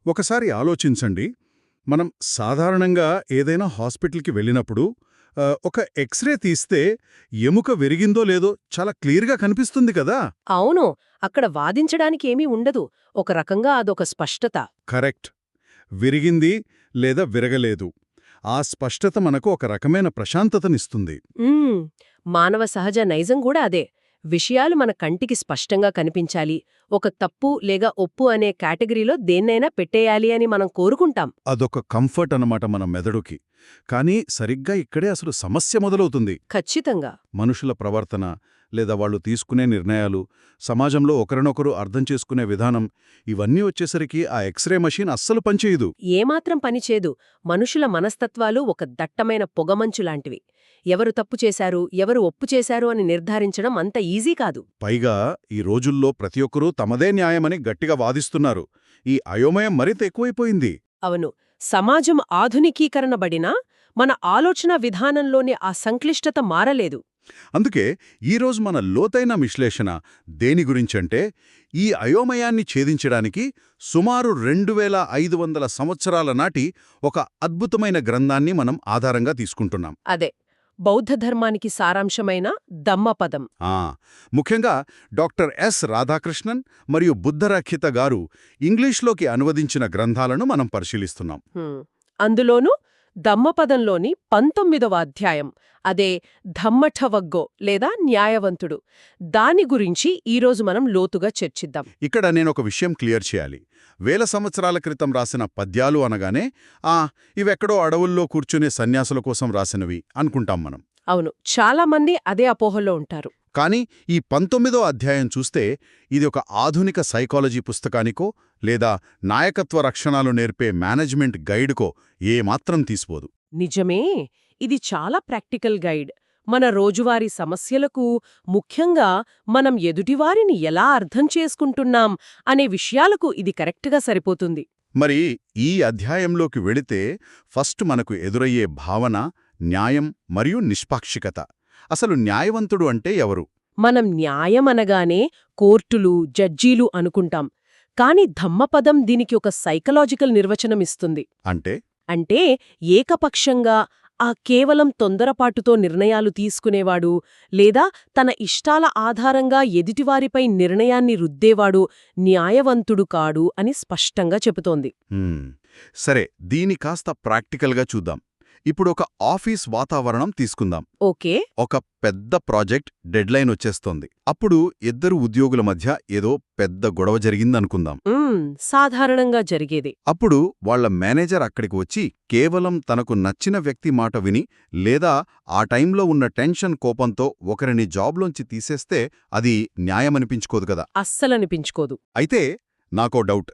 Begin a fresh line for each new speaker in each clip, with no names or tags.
ఒకసారి ఆలోచించండి. మనం సాధారణంగా ఏదైనా హాస్పిటల్కి వెళ్ళినప్పుడు ఒక ఎక్స్‌రే తీస్తే ఎముక విరిగిందో లేదో చాలా క్లియర్‌గా కనిపిస్తుంది కదా!
అవును. అక్కడ వాదించడానికి ఏమీ ఉండదు. ఒక రకంగా అదొక స్పష్టత.
కరెక్ట్. విరిగింది లేదా విరగలేదు. ఆ స్పష్టత మనకు ఒక రకమైన ప్రశాంతతనిస్తుంది.
హ్మ్. మానవ సహజ నైజం కూడా అదే. విషయాలు మన కంటికి స్పష్టంగా కనిపించాలి. ఒక తప్పు లేక ఒప్పు అనే కేటగిరీలో దేన్నైనా పెట్టేయాలి అని మనం కోరుకుంటాం.
అదొక కంఫర్ట్ అన్నమాట మన మెదడుకి. కానీ సరిగ్గా ఇక్కడే అసలు సమస్య మొదలవుతుంది.
ఖచ్చితంగా.
మనుషుల ప్రవర్తన, లేదా వాళ్ళు తీసుకునే నిర్ణయాలు, సమాజంలో ఒకరినొకరు అర్థం చేసుకునే విధానం, ఇవన్నీ వచ్చేసరికి ఆ ఎక్స్‌రే మషీన్ అస్సలు పనిచేయదు.
ఏమాత్రం పనిచేదు. మనుషుల మనస్తత్వాలు ఒక దట్టమైన పొగమంచు లాంటివి. ఎవరు తప్పు చేశారు, ఎవరు ఒప్పు చేశారు అని నిర్ధారించడం అంత ఈజీ కాదు.
పైగా ఈ రోజుల్లో ప్రతి ఒక్కరూ తమదే న్యాయమని గట్టిగా వాదిస్తున్నారు. ఈ అయోమయం మరింత ఎక్కువైపోయింది.
అవును. సమాజం ఆధునికీకరణబడినా మన ఆలోచన విధానంలోని ఆ సంక్లిష్టత మారలేదు.
అందుకే ఈరోజు మన లోతైన విశ్లేషణ దేని గురించంటే, ఈ అయోమయాన్ని ఛేదించడానికి సుమారు 2500 సంవత్సరాల నాటి ఒక అద్భుతమైన గ్రంథాన్ని మనం ఆధారంగా తీసుకుంటున్నాం.
అదే బౌద్ధ ధర్మానికి సారాంశమైన దమ్మపదం.
ఆ ముఖ్యంగా డాక్టర్ ఎస్ రాధాకృష్ణన్ మరియు బుద్ధరక్షిత గారు ఇంగ్లీష్లోకి అనువదించిన గ్రంథాలను మనం పరిశీలిస్తున్నాం.
అందులోనూ దమ్మపదంలోని 19వ అధ్యాయం, అదే ధమ్మఠవగ్గో లేదా న్యాయవంతుడు, దాని గురించి ఈరోజు మనం లోతుగా చర్చిద్దాం.
ఇక్కడ నేనొక విషయం క్లియర్ చేయాలి. వేల సంవత్సరాల క్రితం రాసిన పద్యాలు అనగానే ఇవెక్కడో అడవుల్లో కూర్చునే సన్యాసుల కోసం రాసినవి అనుకుంటాం మనం.
అవును, చాలామంది అదే అపోహలో ఉంటారు.
కానీ ఈ 19వ అధ్యాయం చూస్తే ఇది ఒక ఆధునిక సైకాలజీ పుస్తకానికో లేదా నాయకత్వ రక్షణలు నేర్పే మేనేజ్మెంట్ గైడ్కో ఏమాత్రం తీసిపోదు.
నిజమే. ఇది చాలా ప్రాక్టికల్ గైడ్. మన రోజువారీ సమస్యలకు, ముఖ్యంగా మనం ఎదుటివారిని ఎలా అర్థం చేసుకుంటున్నాం అనే విషయాలకు ఇది కరెక్ట్గా సరిపోతుంది.
మరి ఈ అధ్యాయంలోకి వెళితే ఫస్ట్ మనకు ఎదురయ్యే భావన న్యాయం మరియు నిష్పాక్షికత. అసలు న్యాయవంతుడు అంటే ఎవరు?
మనం న్యాయం అనగానే కోర్టులు, జడ్జీలు అనుకుంటాం. కాని ధమ్మపదం దీనికి ఒక సైకలాజికల్ నిర్వచనమిస్తుంది. అంటే ఏకపక్షంగా కేవలం తొందరపాటుతో నిర్ణయాలు తీసుకునేవాడు, లేదా తన ఇష్టాల ఆధారంగా ఎదుటివారిపై నిర్ణయాన్ని రుద్దేవాడు న్యాయవంతుడు కాడు అని స్పష్టంగా చెబుతోంది.
సరే, దీని కాస్త ప్రాక్టికల్గా చూద్దాం. ఇప్పుడు ఒక ఆఫీస్ వాతావరణం తీసుకుందాం.
ఓకే.
ఒక పెద్ద ప్రాజెక్ట్ డెడ్లైన్ వచ్చేస్తోంది. అప్పుడు ఇద్దరు ఉద్యోగుల మధ్య ఏదో పెద్ద గొడవ జరిగిందనుకుందాం.
సాధారణంగా జరిగేది.
అప్పుడు వాళ్ల మేనేజర్ అక్కడికి వచ్చి కేవలం తనకు నచ్చిన వ్యక్తి మాట విని, లేదా ఆ టైంలో ఉన్న టెన్షన్ కోపంతో ఒకరిని జాబ్లోంచి తీసేస్తే అది న్యాయమనిపించుకోదు కదా.
అస్సలనిపించుకోదు.
అయితే నాకో డౌట్.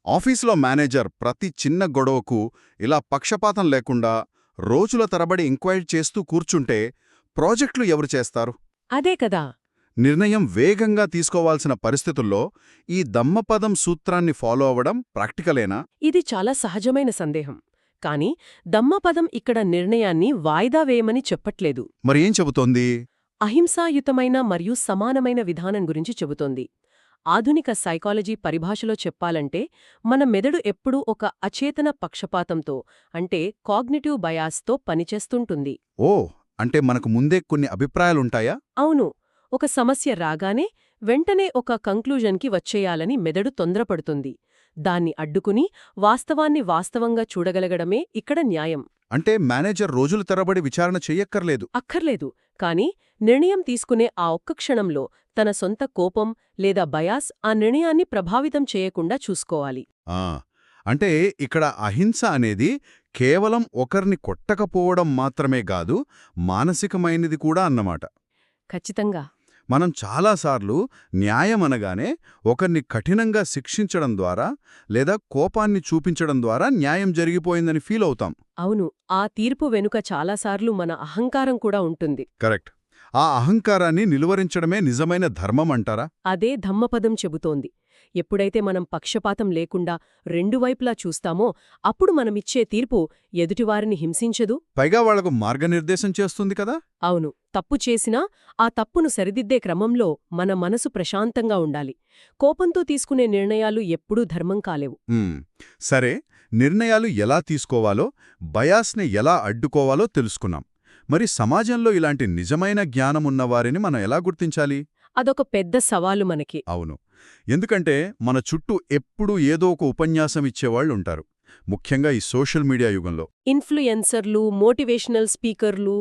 ఆఫీసులో మేనేజర్ ప్రతి చిన్న గొడవకు ఇలా పక్షపాతం లేకుండా రోజుల తరబడి ఎంక్వైరీ చేస్తూ కూర్చుంటే ప్రాజెక్టులు ఎవరు చేస్తారు?
అదే కదా.
నిర్ణయం వేగంగా తీసుకోవాల్సిన పరిస్థితుల్లో ఈ దమ్మపదం సూత్రాన్ని ఫాలో అవ్వడం ప్రాక్టికలేనా?
ఇది చాలా సహజమైన సందేహం. కాని దమ్మపదం ఇక్కడ నిర్ణయాన్ని వాయిదా వేయమని చెప్పట్లేదు.
మరి ఏం చెబుతోంది?
అహింసాయుతమైన మరియు సమానమైన విధానం గురించి చెబుతోంది. ఆధునిక సైకాలజీ పరిభాషలో చెప్పాలంటే మన మెదడు ఎప్పుడూ ఒక అచేతన పక్షపాతంతో, అంటే కాగ్నిటివ్ బయాస్తో పనిచేస్తుంటుంది.
అంటే మనకు ముందే కొన్ని అభిప్రాయాలుంటాయా?
అవును. ఒక సమస్య రాగానే వెంటనే ఒక కంక్లూజన్కి వచ్చేయాలని మెదడు తొందరపడుతుంది. దాన్ని అడ్డుకుని వాస్తవాన్ని వాస్తవంగా చూడగలగడమే ఇక్కడ న్యాయం.
అంటే మేనేజర్ రోజుల తరబడి విచారణ చెయ్యక్కర్లేదు.
అక్కర్లేదు. కాని నిర్ణయం తీసుకునే ఆ ఒక్క క్షణంలో తన సొంత కోపం లేదా బయాస్ ఆ నిర్ణయాన్ని ప్రభావితం చేయకుండా చూసుకోవాలి.
అంటే ఇక్కడ అహింస అనేది కేవలం ఒకరిని కొట్టకపోవడం మాత్రమే కాదు, మానసికమైనది కూడా అన్నమాట.
ఖచ్చితంగా.
మనం చాలాసార్లు న్యాయమనగానే ఒకరిని కఠినంగా శిక్షించడం ద్వారా లేదా కోపాన్ని చూపించడం ద్వారా న్యాయం జరిగిపోయిందని ఫీల్ అవుతాం.
అవును. ఆ తీర్పు వెనుక చాలాసార్లు మన అహంకారం కూడా ఉంటుంది.
కరెక్ట్. ఆ అహంకారాన్ని నిలువరించడమే నిజమైన ధర్మం అంటారా?
అదే ధమ్మపదం చెబుతోంది. ఎప్పుడైతే మనం పక్షపాతం లేకుండా రెండు వైపులా చూస్తామో అప్పుడు మనమిచ్చే తీర్పు ఎదుటివారిని హింసించదు.
పైగా వాళ్లకు మార్గనిర్దేశం చేస్తుంది కదా.
అవును, తప్పు చేసినా ఆ తప్పును సరిదిద్దే క్రమంలో మన మనసు ప్రశాంతంగా ఉండాలి. కోపంతో తీసుకునే నిర్ణయాలు ఎప్పుడూ ధర్మం కాలేవు.
సరే, నిర్ణయాలు ఎలా తీసుకోవాలో, బయాస్ని ఎలా అడ్డుకోవాలో తెలుసుకున్నాం. మరి సమాజంలో ఇలాంటి నిజమైన జ్ఞానమున్నవారిని మనం ఎలా గుర్తించాలి?
అదొక పెద్ద సవాలు మనకి.
అవును, ఎందుకంటే మన చుట్టూ ఎప్పుడూ ఏదో ఒక ఉపన్యాసం ఇచ్చేవాళ్లుంటారు, ముఖ్యంగా ఈ సోషల్ మీడియా యుగంలో.
ఇన్ఫ్లుయెన్సర్లు, మోటివేషనల్ స్పీకర్లు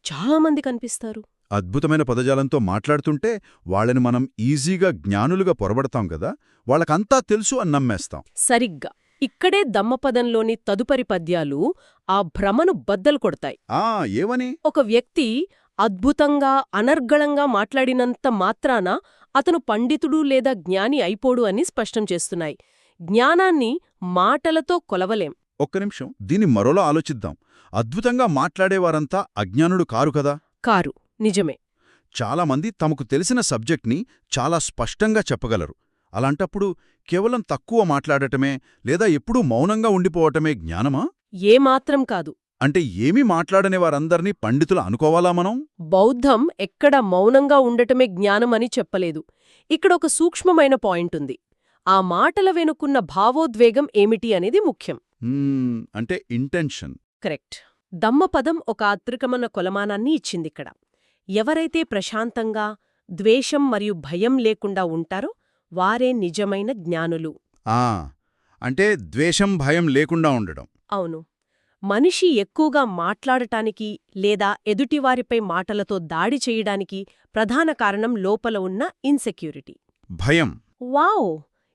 చాలా మంది కనిపిస్తారు.
అద్భుతమైన పదజాలంతో మాట్లాడుతుంటే వాళ్ళని మనం ఈజీగా జ్ఞానులుగా పొరబడతాం కదా, వాళ్ళకంతా తెలుసు అని నమ్మేస్తాం.
సరిగ్గా ఇక్కడే దమ్మపదంలోని తదుపరి పద్యాలు ఆ భ్రమను బద్దలు కొడతాయి.
ఏమని?
ఒక వ్యక్తి అద్భుతంగా అనర్గళంగా మాట్లాడినంత మాత్రాన అతను పండితుడు లేదా జ్ఞాని అయిపోడు అని స్పష్టం చేస్తున్నాయి. జ్ఞానాన్ని మాటలతో కొలవలేం.
ఒక్క నిమిషం, దీన్ని మరోలా ఆలోచిద్దాం. అద్భుతంగా మాట్లాడేవారంతా అజ్ఞానుడు కారు కదా.
కారు, నిజమే.
చాలామంది తమకు తెలిసిన సబ్జెక్ట్ని చాలా స్పష్టంగా చెప్పగలరు. అలాంటప్పుడు కేవలం తక్కువ మాట్లాడటమే లేదా ఎప్పుడూ మౌనంగా ఉండిపోవటమే జ్ఞానమా?
ఏమాత్రం కాదు.
అంటే ఏమీ మాట్లాడని వారందర్నీ పండితులు అనుకోవాలా మనం?
బౌద్ధం ఎక్కడ మౌనంగా ఉండటమే జ్ఞానమని చెప్పలేదు. ఇక్కడొక సూక్ష్మమైన పాయింటుంది. ఆ మాటల వెనుకున్న భావోద్వేగం ఏమిటి అనేది ముఖ్యం.
అంటే ఇంటెన్షన్.
కరెక్ట్. దమ్మపదం ఒక అత్రికమన కొలమానాన్ని ఇచ్చిందిక్కడ. ఎవరైతే ప్రశాంతంగా, ద్వేషం మరియు భయం లేకుండా ఉంటారో వారే నిజమైన జ్ఞానులు.
అంటే ద్వేషం, భయం లేకుండా ఉండడం.
అవును. మనిషి ఎక్కువగా మాట్లాడటానికి లేదా ఎదుటివారిపై మాటలతో దాడి చేయడానికి ప్రధాన కారణం లోపల ఉన్న ఇన్సెక్యూరిటీ,
భయం.
వావ్,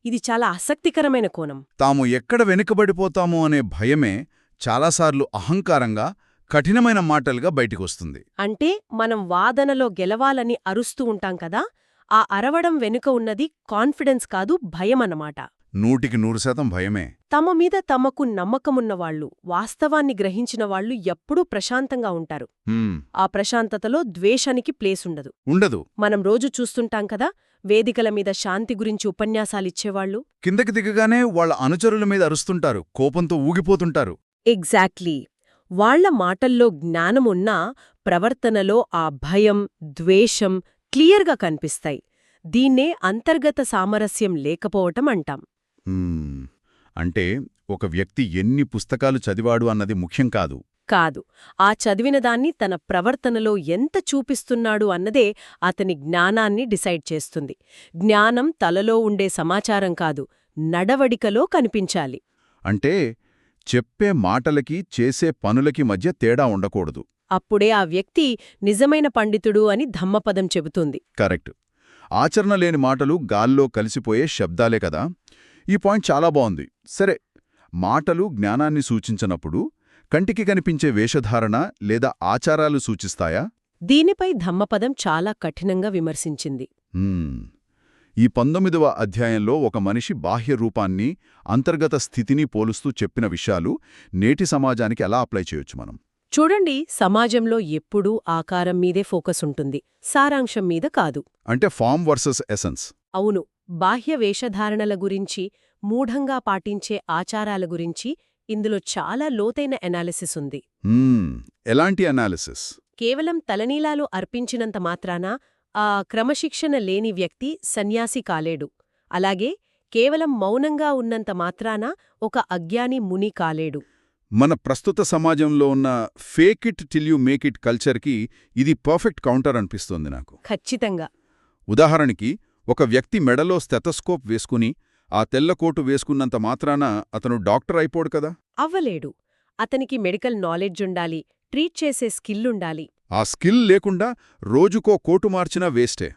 ఇది చాలా ఆసక్తికరమైన కోణం.
తాము ఎక్కడ వెనుకబడిపోతామో అనే భయమే చాలాసార్లు అహంకారంగా, కఠినమైన మాటలుగా బయటికొస్తుంది.
అంటే మనం వాదనలో గెలవాలని అరుస్తూ ఉంటాం కదా, ఆ అరవడం వెనుక ఉన్నది కాన్ఫిడెన్స్ కాదు, భయమన్నమాట.
100% భయమే.
తమ మీద తమకు నమ్మకమున్నవాళ్లు, వాస్తవాన్ని గ్రహించినవాళ్లు ఎప్పుడూ ప్రశాంతంగా ఉంటారు. ఆ ప్రశాంతతలో ద్వేషానికి ప్లేసుండదు.
ఉండదు.
మనం రోజు చూస్తుంటాం కదా, వేదికల మీద శాంతి గురించి ఉపన్యాసాలిచ్చేవాళ్లు
కిందకి దిగగానే వాళ్ళ అనుచరుల మీద అరుస్తుంటారు, కోపంతో ఊగిపోతుంటారు.
ఎగ్జాక్ట్లీ. వాళ్ల మాటల్లో జ్ఞానమున్నా ప్రవర్తనలో ఆ భయం, ద్వేషం క్లియర్గా కనిపిస్తాయి. దీన్నే అంతర్గత సామరస్యం లేకపోవటం అంటాం.
అంటే ఒక వ్యక్తి ఎన్ని పుస్తకాలు చదివాడు అన్నది ముఖ్యం కాదు.
కాదు, ఆ చదివినదాన్ని తన ప్రవర్తనలో ఎంత చూపిస్తున్నాడు అన్నదే అతని జ్ఞానాన్ని డిసైడ్ చేస్తుంది. జ్ఞానం తలలో ఉండే సమాచారం కాదు, నడవడికలో కనిపించాలి.
అంటే చెప్పే మాటలకి, చేసే పనులకి మధ్య తేడా ఉండకూడదు.
అప్పుడే ఆ వ్యక్తి నిజమైన పండితుడు అని ధమ్మపదం చెబుతుంది.
కరెక్ట్. ఆచరణ లేని మాటలు గాల్లో కలిసిపోయే శబ్దాలే కదా. ఈ పాయింట్ చాలా బాగుంది. సరే, మాటలు జ్ఞానాన్ని సూచించనప్పుడు కంటికి కనిపించే వేషధారణ లేదా ఆచారాలు సూచిస్తాయా?
దీనిపై ధమ్మపదం చాలా కఠినంగా విమర్శించింది.
ఈ 19వ అధ్యాయంలో ఒక మనిషి బాహ్య రూపాన్ని, అంతర్గత స్థితిని పోలుస్తూ చెప్పిన విషయాలు నేటి సమాజానికి ఎలా అప్లై చేయొచ్చు మనం?
చూడండి, సమాజంలో ఎప్పుడూ ఆకారం మీదే ఫోకస్ ఉంటుంది, సారాంశం మీద కాదు.
అంటే ఫార్మ్ వర్సెస్ ఎసెన్స్.
అవును. బాహ్య వేషధారణల గురించి, మూఢంగా పాటించే ఆచారాల గురించి ఇందులో చాలా లోతైన ఎనాలిసిస్ ఉంది.
ఎలాంటి అనాలిసిస్?
కేవలం తలనీలాలు అర్పించినంత మాత్రాన ఆ క్రమశిక్షణ లేని వ్యక్తి సన్యాసి కాలేడు. అలాగే కేవలం మౌనంగా ఉన్నంత మాత్రాన ఒక అజ్ఞాని ముని కాలేడు.
మన ప్రస్తుత సమాజంలో ఉన్న fake it till you make it కల్చర్కి ఇది పర్ఫెక్ట్ కౌంటర్ అనిపిస్తోంది నాకు.
ఖచ్చితంగా.
ఉదాహరణకి, ఒక వ్యక్తి మెడలో స్టెథోస్కోప్ వేసుకుని ఆ తెల్లకోటు వేసుకున్నంత మాత్రాన అతను డాక్టర్ అయిపోడు కదా.
అవ్వలేడు. అతనికి మెడికల్ నాలెడ్జ్ ఉండాలి, ట్రీట్ చేసే స్కిల్లుండాలి.
ఆ స్కిల్ లేకుండా రోజుకో కోటు మార్చినా వేస్టే.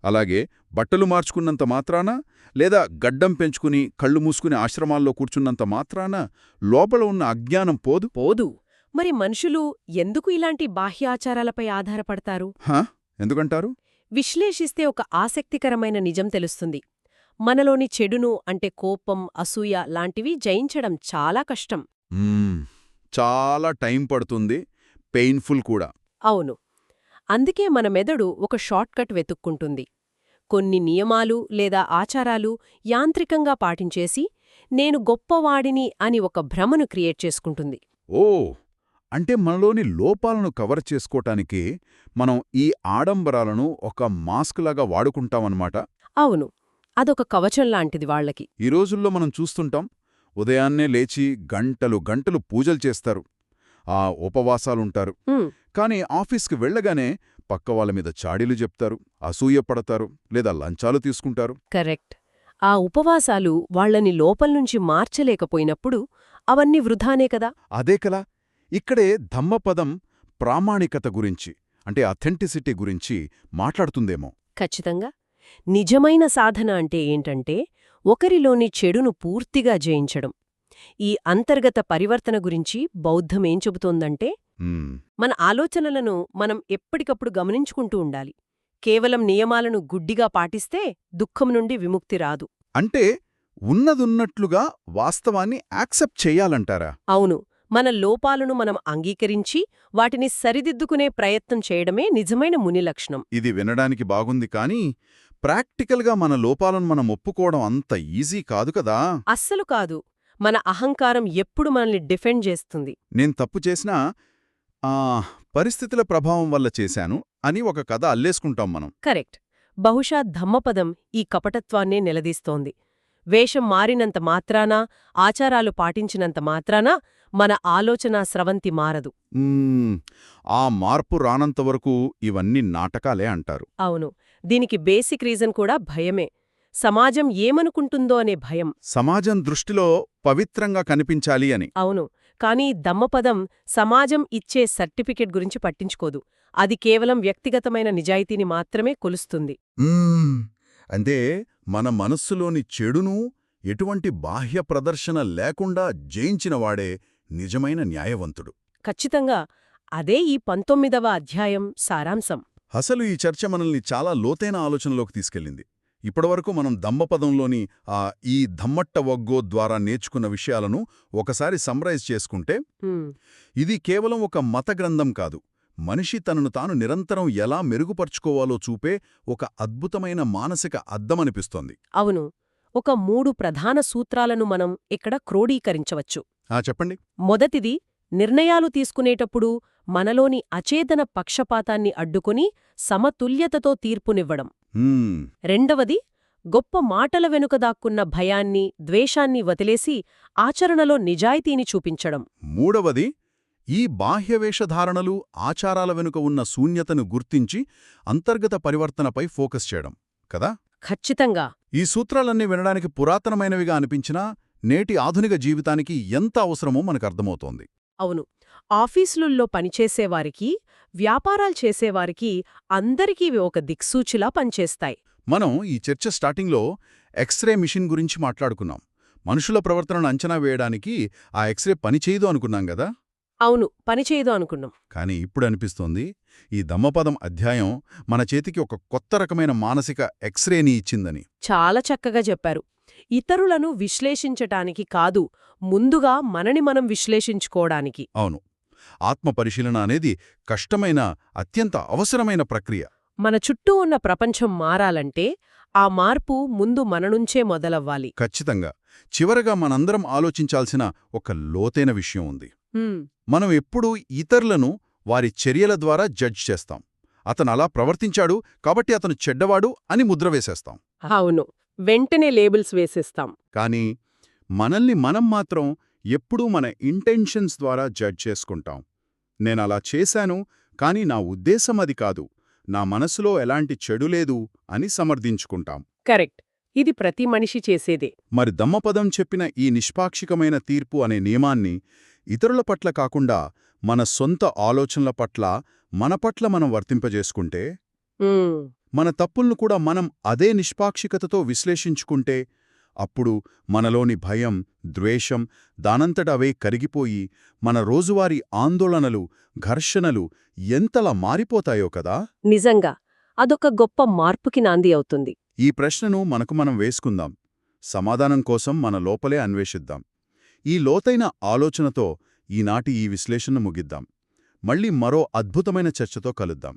అలాగే బట్టలు మార్చుకున్నంత మాత్రాన లేదా గడ్డం పెంచుకుని కళ్ళు మూసుకుని ఆశ్రమాల్లో కూర్చున్నంత మాత్రాన లోపల ఉన్న అజ్ఞానం పోదు.
పోదు. మరి మనుషులు ఎందుకు ఇలాంటి బాహ్యాచారాలపై ఆధారపడతారు?
ఎందుకంటారు?
విశ్లేషిస్తే ఒక ఆసక్తికరమైన నిజం తెలుస్తుంది. మనలోని చెడును, అంటే కోపం, అసూయ లాంటివి జయించడం చాలా కష్టం.
చాలా టైం పడుతుంది, పెయిన్ఫుల్ కూడా.
అవును. అందుకే మన మెదడు ఒక షార్ట్కట్ వెతుక్కుంటుంది. కొన్ని నియమాలు లేదా ఆచారాలు యాంత్రికంగా పాటించేసి నేను గొప్పవాడిని అని ఒక భ్రమను క్రియేట్ చేసుకుంటుంది.
ఓ అంటే మనలోని లోపాలను కవర్ చేసుకోటానికి మనం ఈ ఆడంబరాలను ఒక మాస్క్లాగా వాడుకుంటామన్నమాట.
అవును, అదొక కవచం లాంటిది వాళ్లకి.
ఈ రోజుల్లో మనం చూస్తుంటాం, ఉదయాన్నే లేచి గంటలు గంటలు పూజలు చేస్తారు, ఆ ఉపవాసాలుంటారు.
ఉమ్,
కాని ఆఫీస్కి వెళ్ళగానే పక్క వాళ్ళ మీద చాడీలు చెప్తారు, అసూయపడతారు, లేదా లంచాలు తీసుకుంటారు.
కరెక్ట్. ఆ ఉపవాసాలు వాళ్లని లోపల్నుంచి మార్చలేకపోయినప్పుడు అవన్నీ వృధానే కదా.
అదే కలా ఇక్కడే ధమ్మపదం ప్రామాణికత గురించి, అంటే అథెంటిసిటీ గురించి మాట్లాడుతుందేమో.
ఖచ్చితంగా. నిజమైన సాధన అంటే ఏంటంటే ఒకరిలోని చెడును పూర్తిగా జయించడం. ఈ అంతర్గత పరివర్తన గురించి బౌద్ధమేం చెబుతోందంటే
మ్మ్.
మన ఆలోచనలను మనం ఎప్పటికప్పుడు గమనించుకుంటూ ఉండాలి. కేవలం నియమాలను గుడ్డిగా పాటిస్తే దుఃఖం నుండి విముక్తి రాదు.
అంటే ఉన్నదున్నట్లుగా వాస్తవాన్ని యాక్సెప్ట్ చెయ్యాలంటారా?
అవును, మన లోపాలను మనం అంగీకరించి వాటిని సరిదిద్దుకునే ప్రయత్నం చేయడమే నిజమైన ముని లక్షణం.
ఇది వినడానికి బాగుంది కానీ ప్రాక్టికల్గా మన లోపాలను మనం ఒప్పుకోవడం అంత ఈజీ కాదు కదా.
అస్సలు కాదు. మన అహంకారం ఎప్పుడు మనల్ని డిఫెండ్ చేస్తుంది.
నేను తప్పు చేసినా పరిస్థితుల ప్రభావం వల్ల చేశాను అని ఒక కథ అల్లేసుకుంటాం మనం.
కరెక్ట్. బహుశా ధమ్మపదం ఈ కపటత్వాన్నే నిలదీస్తోంది. వేషం మారినంత మాత్రాన, ఆచారాలు పాటించినంత మాత్రాన మన ఆలోచనా స్రవంతి మారదు.
ఆ మార్పు రానంతవరకు ఇవన్నీ నాటకాలే అంటారు.
అవును, దీనికి బేసిక్ రీజన్ కూడా భయమే. సమాజం ఏమనుకుంటుందో అనే భయం.
సమాజం దృష్టిలో పవిత్రంగా కనిపించాలి అని.
అవును, కానీ దమ్మపదం సమాజం ఇచ్చే సర్టిఫికెట్ గురించి పట్టించుకోదు. అది కేవలం వ్యక్తిగతమైన నిజాయితీని మాత్రమే కొలుస్తుంది.
అంటే మన మనస్సులోని చెడును ఎటువంటి బాహ్య ప్రదర్శన లేకుండా జయించినవాడే నిజమైన న్యాయవంతుడు.
ఖచ్చితంగా. అదే ఈ 19వ అధ్యాయం సారాంశం.
అసలు ఈ చర్చ మనల్ని చాలా లోతైన ఆలోచనలోకి తీసుకెళ్ళింది. ఇప్పటివరకు మనం దమ్మపదంలోని ఈ ధమ్మట్ట వగ్గో ద్వారా నేర్చుకున్న విషయాలను ఒకసారి సమ్రైజ్ చేసుకుంటే, ఇది కేవలం ఒక మత గ్రంథం కాదు, మనిషి తనను తాను నిరంతరం ఎలా మెరుగుపర్చుకోవాలో చూపే ఒక అద్భుతమైన మానసిక అద్దమనిపిస్తోంది.
అవును, ఒక 3 ప్రధాన సూత్రాలను మనం ఇక్కడ క్రోడీకరించవచ్చు.
చెప్పండి.
మొదటిది, నిర్ణయాలు తీసుకునేటప్పుడు మనలోని అచేతన పక్షపాతాన్ని అడ్డుకొని సమతుల్యతతో తీర్పునివ్వడం. రెండవది, గొప్ప మాటల వెనుక దాక్కున్న భయాన్ని, ద్వేషాన్ని వదిలేసి ఆచరణలో నిజాయితీని చూపించడం.
మూడవది, ఈ బాహ్యవేషధారణలు, ఆచారాల వెనుక ఉన్న శూన్యతను గుర్తించి అంతర్గత పరివర్తనపై ఫోకస్ చేయడం కదా.
ఖచ్చితంగా.
ఈ సూత్రాలన్నీ వినడానికి పురాతనమైనవిగా అనిపించినా నేటి ఆధునిక జీవితానికి ఎంత అవసరమో మనకర్థమవుతోంది.
అవును, ఆఫీసులుల్లో పనిచేసేవారికి, వ్యాపారాలు చేసేవారికి అందరికీ ఇవి ఒక దిక్సూచిలా పనిచేస్తాయి.
మనం ఈ చర్చ స్టార్టింగ్లో ఎక్స్రే మిషన్ గురించి మాట్లాడుకున్నాం. మనుషుల ప్రవర్తనను అంచనా వేయడానికి ఆ ఎక్స్రే పనిచేయదు అనుకున్నాం గదా.
అవును, పనిచేయదు అనుకున్నాం.
కానీ ఇప్పుడు అనిపిస్తోంది, ఈ దమ్మపదం అధ్యాయం మన చేతికి ఒక కొత్త రకమైన మానసిక ఎక్స్రేని ఇచ్చిందని.
చాలా చక్కగా చెప్పారు. ఇతరులను విశ్లేషించటానికి కాదు, ముందుగా మనని మనం విశ్లేషించుకోవడానికి.
అవును, ఆత్మపరిశీలన అనేది కష్టమైన, అత్యంత అవసరమైన ప్రక్రియ.
మన చుట్టూ ఉన్న ప్రపంచం మారాలంటే ఆ మార్పు ముందు మననుంచే మొదలవ్వాలి.
ఖచ్చితంగా. చివరగా మనందరం ఆలోచించాల్సిన ఒక లోతైన విషయం ఉంది. మనం ఎప్పుడూ ఇతరులను వారి చర్యల ద్వారా జడ్జ్ చేస్తాం. అతను అలా ప్రవర్తించాడు కాబట్టి అతను చెడ్డవాడు అని ముద్ర వేసేస్తాం.
అవును, వెంటనే లేబుల్స్ వేసేస్తాం.
కానీ మనల్ని మనం మాత్రం ఎప్పుడూ మన ఇంటెన్షన్స్ ద్వారా జడ్జ్ చేసుకుంటాం. నేనలా చేశాను, కానీ నా ఉద్దేశం అది కాదు, నా మనసులో ఎలాంటి చెడు లేదు అని సమర్థించుకుంటాం.
కరెక్ట్. ఇది ప్రతి మనిషి చేసేదే.
మరి దమ్మపదం చెప్పిన ఈ నిష్పాక్షికమైన తీర్పు అనే నియమాన్ని ఇతరుల పట్ల కాకుండా మన సొంత ఆలోచనల పట్ల, మన పట్ల మనం వర్తింపజేసుకుంటే, మన తప్పులను కూడా మనం అదే నిష్పాక్షికతతో విశ్లేషించుకుంటే, అప్పుడు మనలోని భయం, ద్వేషం దానంతట అవే కరిగిపోయి మన రోజువారీ ఆందోళనలు, ఘర్షణలు ఎంతలా మారిపోతాయో కదా.
నిజంగా అదొక గొప్ప మార్పుకి నాంది అవుతుంది.
ఈ ప్రశ్నను మనకు మనం వేసుకుందాం. సమాధానం కోసం మన లోపలే అన్వేషిద్దాం. ఈ లోతైన ఆలోచనతో ఈనాటి ఈ విశ్లేషణ ముగిద్దాం. మళ్ళీ మరో అద్భుతమైన చర్చతో కలుద్దాం.